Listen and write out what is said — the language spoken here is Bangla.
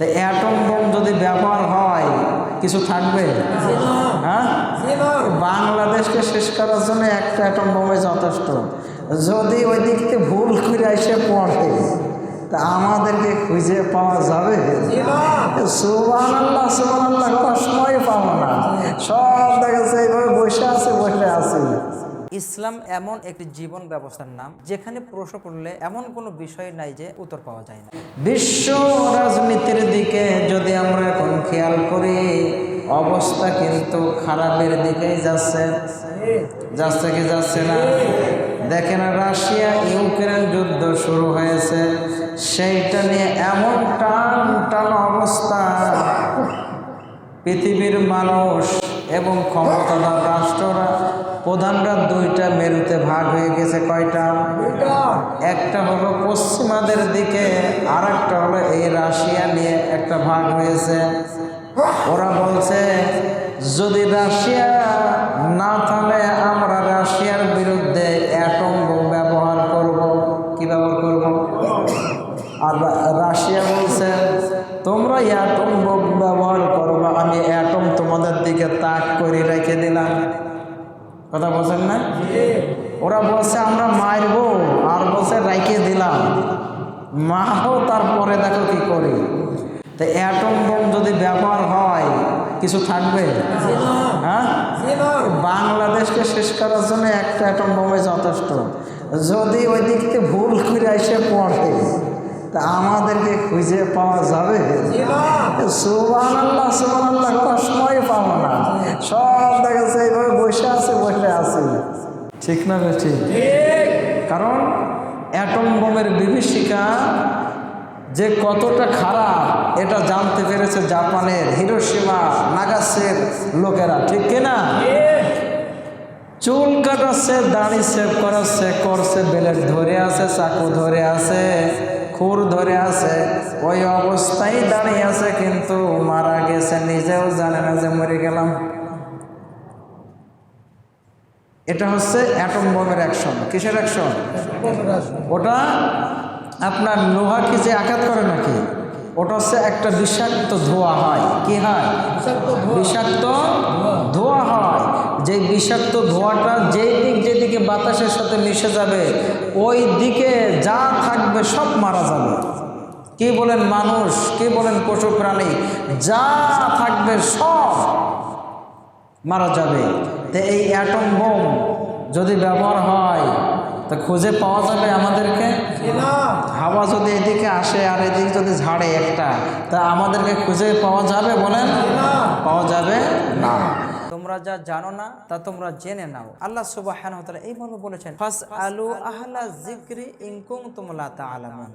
তো অ্যাটম বোম যদি ব্যবহার হয় কিছু থাকবে? হ্যাঁ, বাংলাদেশকে শেষ করার জন্য একটা অ্যাটম বোমে যথেষ্ট। যদি ওই দিক থেকে ভুল করে এসে পড়ে তা আমাদেরকে খুঁজে পাওয়া যাবে? সুবহানাল্লাহ সুবহানাল্লাহ করার সময় পাবো না, সব দেখাচ্ছে এইভাবে বসে আছে। ইসলাম এমন একটি জীবন ব্যবস্থার নাম যেখানে প্রশ্ন করলে এমন কোনো বিষয় নাই যে উত্তর পাওয়া যায় না। বিশ্ব রাজনীতির দিকে যদি আমরা এখন খেয়াল করি, অবস্থা কিন্তু খারাপের দিকেই যাচ্ছে কি যাচ্ছে না? দেখেন, রাশিয়া ইউক্রেন যুদ্ধ শুরু হয়েছে, সেইটা নিয়ে এমন টান অবস্থা, পৃথিবীর মানুষ এবং ক্ষমতাধর রাষ্ট্ররা প্রধানরা দুইটা মেরুতে ভাগ হয়ে গেছে। কয়টা? একটা হলো পশ্চিমাদের দিকে, আর একটা হলো এই রাশিয়া নিয়ে একটা ভাগ হয়েছে। ওরা বলছে যদি রাশিয়া না থামে আমরা রাশিয়ার বিরুদ্ধে অ্যাটম বোম ব্যবহার করব। কি ব্যবহার করব? আর রাশিয়া বলছে তোমরা অ্যাটম বোম ব্যবহার করবে, আমি অ্যাটম তোমাদের দিকে তাক করে রেখে দিলাম। কথা বলছেন না? ওরা বলছে আমরা মারবো, আর বলছে রেখে দিলাম। মারো, তারপরে দেখো কি করি। তো অ্যাটম বোম যদি ব্যবহার হয় কিছু থাকবে? হ্যাঁ, বাংলাদেশকে শেষ করার জন্য একটা অ্যাটম বোমে যথেষ্ট। যদি ওই দিক থেকে ভুল করে এসে পড়ে তা আমাদেরকে খুঁজে পাওয়া যাবে? সুবহানাল্লাহ সুবহানাল্লাহ করার সময় পাবো না, সব দেখাচ্ছে এইভাবে বসে আছে। ঠিক না বেশি? কারণ অ্যাটম বোমের বিভীষিকা যে কতটা খারাপ এটা জানতে পেরেছে জাপানের হিরোশিমা নাগাসাকির লোকেরা। ঠিক কিনা? চুল কাটাচ্ছে, দাড়ি সেভ করাচ্ছে, করছে, বেলেট ধরে আছে, চাকু ধরে আছে, খুর ধরে আছে, ওই অবস্থায় দাঁড়িয়ে আছে, কিন্তু মারা গেছে, নিজেও জানে না যে মরে গেলাম। এটা হচ্ছে অ্যাটম বোমের অ্যাকশন। কিসের অ্যাকশন? ওটা আপনার লোহাকে যে আঘাত করে নাকি, ওটা হচ্ছে একটা বিষাক্ত ধোঁয়া হয়। কি হয়? বিষাক্ত ধোঁয়া হয়। যে বিষাক্ত ধোঁয়াটা যেদিকে বাতাসের সাথে মিশে যাবে, ওই দিকে যা থাকবে সব মারা যাবে। কি বলেন মানুষ, কি বলেন পশু প্রাণী, যা থাকবে সব মারা যাবে। তো এই অ্যাটম বোম যদি ব্যবহার হয় তা খুঁজে পাওয়া যাবে আমাদেরকে? হাওয়া যদি এদিকে আসে আর এদিকে যদি ঝাড়ে একটা, তা আমাদেরকে খুঁজে পাওয়া যাবে? বলেন, পাওয়া যাবে না। তোমরা যা জানো না তা তোমরা জেনে নাও। আল্লাহ সুবহানাহু ওয়া তাআলা এই মর্মে বলেছেন, ফাসআলু আহলা যিকরি ইন কুনতুম লা তা'লামুন।